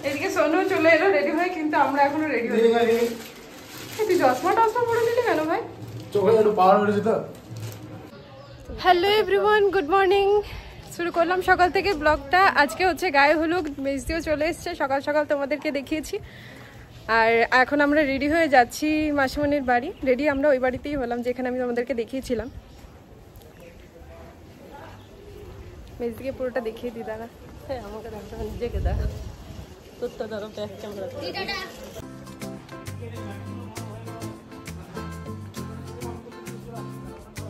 এদিকে সোনু চলে এলো রেডি হয়ে, কিন্তু আমরা এখনো রেডি হইনি। তুই চশমা টশমা পরে দিলি কেন ভাই? চোখে একটু পাওয়ার হয়েছে তো। Hello everyone, good morning. শুরু করলাম সকাল থেকে ব্লগটা। আজকে হচ্ছে গায়ে হলুদ, মেজদিও চলে এসছে, সকাল সকাল তোমাদেরকে দেখিয়েছি। আর এখন আমরা রেডি হয়ে যাচ্ছি মাসিমণির বাড়ি। রেডি আমরা ওই বাড়িতেই হলাম যেখানে আমি তোমাদেরকে দেখিয়েছিলাম। মেজদিকে পুরোটা দেখিয়ে দিই দাঁড়া। হ্যাঁ আমাকে দেখতে হবে, নিজেকে দেখা তোরটা ধরো ব্যাক ক্যামেরা।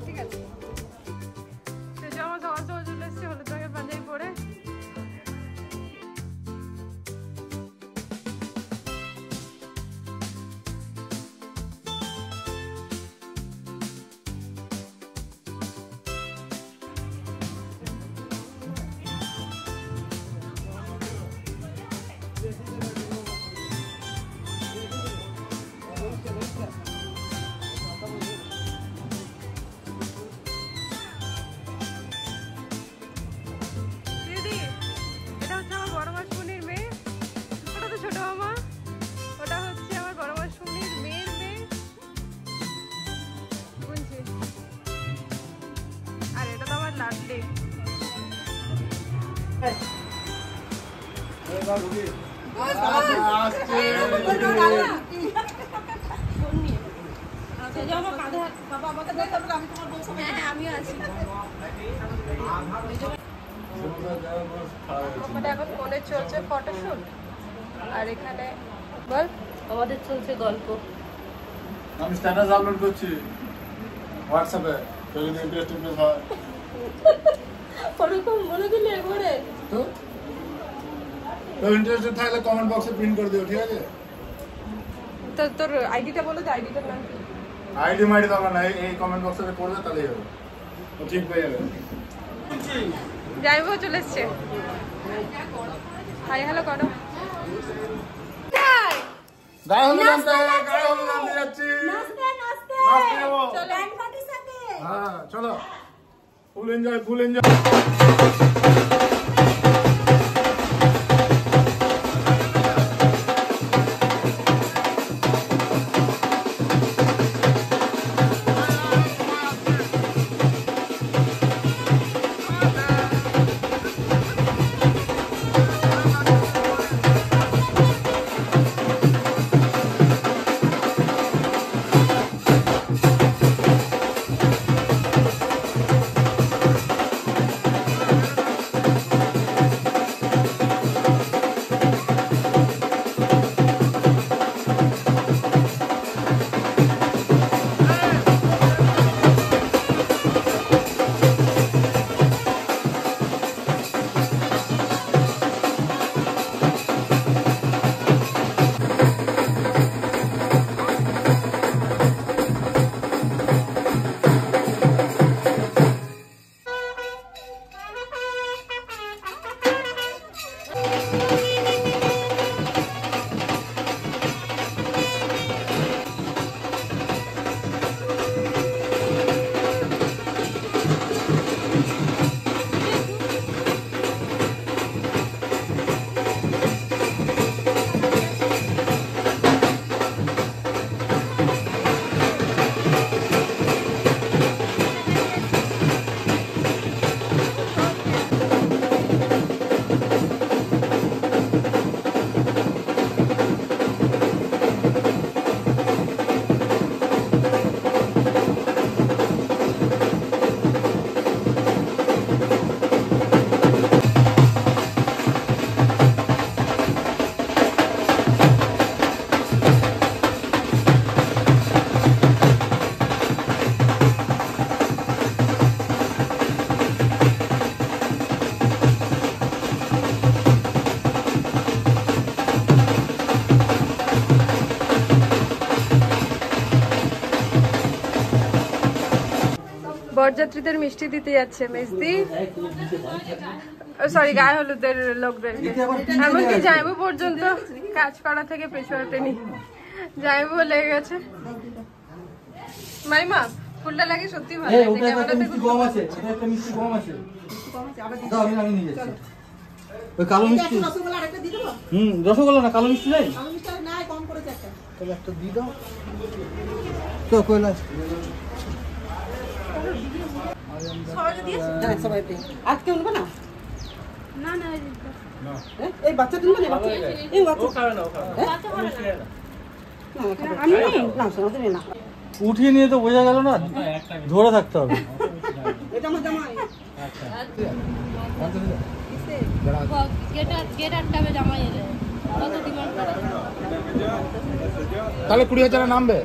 ঠিক আছে, আমার সকাল সকাল চলে এসছে হলুদ রঙের পাঞ্জাবি পরে। এখন ফোনে চলছে ফটোশুট, আর এখানে বল আমাদের চলছে গল্প। আমি স্ট্যাটাস আপলোড করছি হোয়াটসঅ্যাপে, যদি ইন্টারেস্টিং হয় ওরকম বলে দিলে একবারে। তো ইন্টারেস্টেড থাকলে কমেন্ট বক্সে প্রিন্ট করে দিও, ঠিক আছে? তোর আইডিটা বলো তো, আইডিটার নাম কি? আইডি মাইডি দরকার নাই, এই কমেন্ট বক্সে করবে তাহলেই হবে, ও ঠিক হয়ে যাবে। যাইবো চলে এসছে। হাই হ্যালো করো। গায়ে হলুদ আনতে যাচ্ছি। নাচতে যাবো। হ্যাঁ চলো, ফুল এনজয়, ফুল এনজয়। বরযাত্রীদের মিষ্টি দিতে যাচ্ছে মেজদি, সরি গায়ে হলুদের লোকদেরকে। এমনকি জামাইবু পর্যন্ত কাজ করা থেকে পেছাতেনি, জামাইবু লেগে গেছে। মাইমা ফুলটা লাগে সত্যি ভালো লাগছে, ক্যামেরাতে খুব কম আছে, এটা একটা মিষ্টি কম আছে, দাও আমি নিয়ে যাচ্ছি। ওই কালো মিষ্টি রসগোল্লা আরেকটা রসগোল্লা না কালো মিষ্টি নেই? তাহলে একটা দিয়ে দাও তো কইলা আজকে উঠবে না? এই বাচ্চা তুলবে না? এই বাচ্চা না উঠিয়ে নিয়ে তো বোঝা গেল না, ধরে থাকতে হবে। এটা আমার জামাই। তাহলে 20,000 নামবে।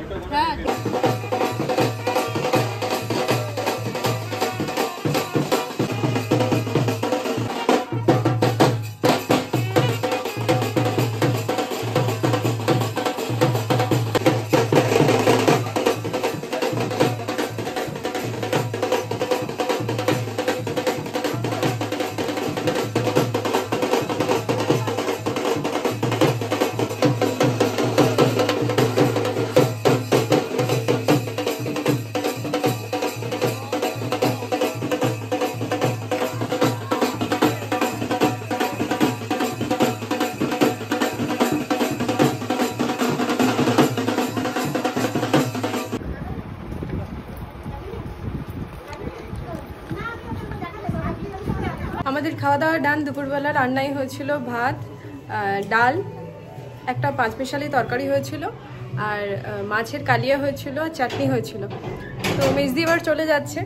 আমাদের খাওয়া দাওয়া ডান। দুপুরবেলা রান্নাই হয়েছিল ভাত, ডাল, একটা 5 স্পেশালি তরকারি হয়েছিল, আর মাছের কালিয়া হয়েছিল, চাটনি হয়েছিল। তো মেজদি এবার চলে যাচ্ছে।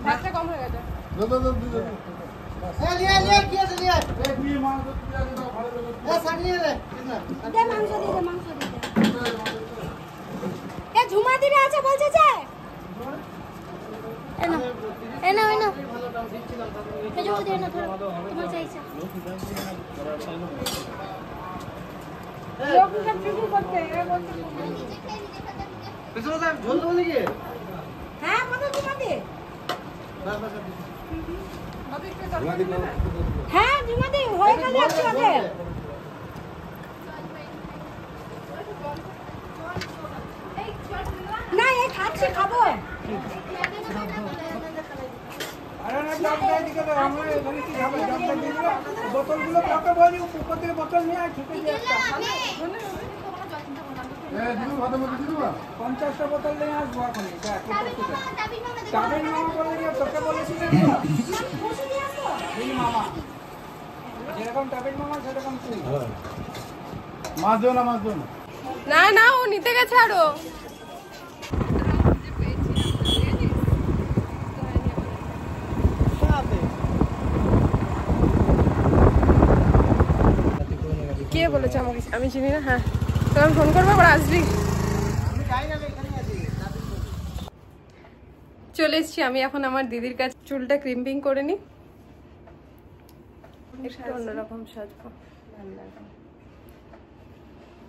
ভাতটা কম হয়ে গেছে। ঝুমাদিরা আছে বলছে যে তোমার চাইছে হ্যাঁ কত ঝুমাদি হ্যাঁ ঝুমাদি হয়ে গেল একসাথে না এই খাচ্ছি খাবো বোতলগুলো কত বলি উপর থেকে বোতল নিয়ে আর ছুটে দিয়ে 50টা বোতল নিয়ে আসবো এখন। তাদের মামা বলে তোকে বলেছিল মামা, যেরকম টাবির মামা সেরকম তুই। মাছ দেও না, মাছ দেও না। না না, ও নিতে গেছে আরো। কে বলেছে আমাকে? আমি চিনি না। হ্যাঁ, তো আমি ফোন করবো, আবার আসবি। চলে এসছি আমি এখন আমার দিদির কাছে। চুলটা ক্রিম্পিং করে নি, একটু অন্যরকম সাজবো।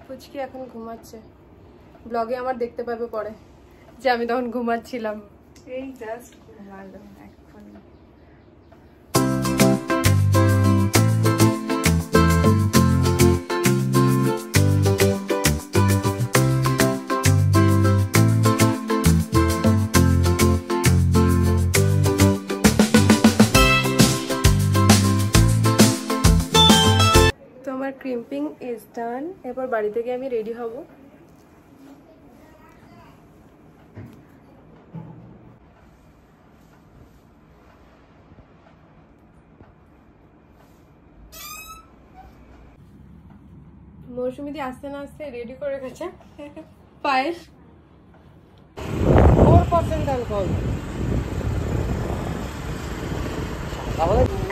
পুচকি এখন ঘুমাচ্ছে, ব্লগে আমার দেখতে পাবে পরে যে আমি তখন ঘুমাচ্ছিলাম। এই জাস্ট ঘুমালো এখন। Crimping is done. এরপর বাড়ি থেকে আমি রেডি হব। মৌসুমীদি আসতে না আসতে রেডি করে রেখেছে পায়েস। 4% অ্যালকোহল।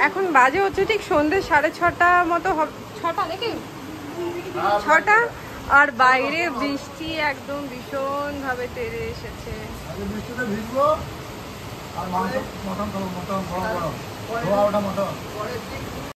এখন বাজে হচ্ছে ঠিক সন্ধ্যে 6:30 মতো হবে, 6টা নাকি 6টা। আর বাইরে বৃষ্টি একদম ভীষণ ভাবে তেড়ে এসেছে। আগে বৃষ্টিতে ভিজবো আর মাংস মটন খাবো, মটন গরম গরম ধোয়া ওঠা মটন।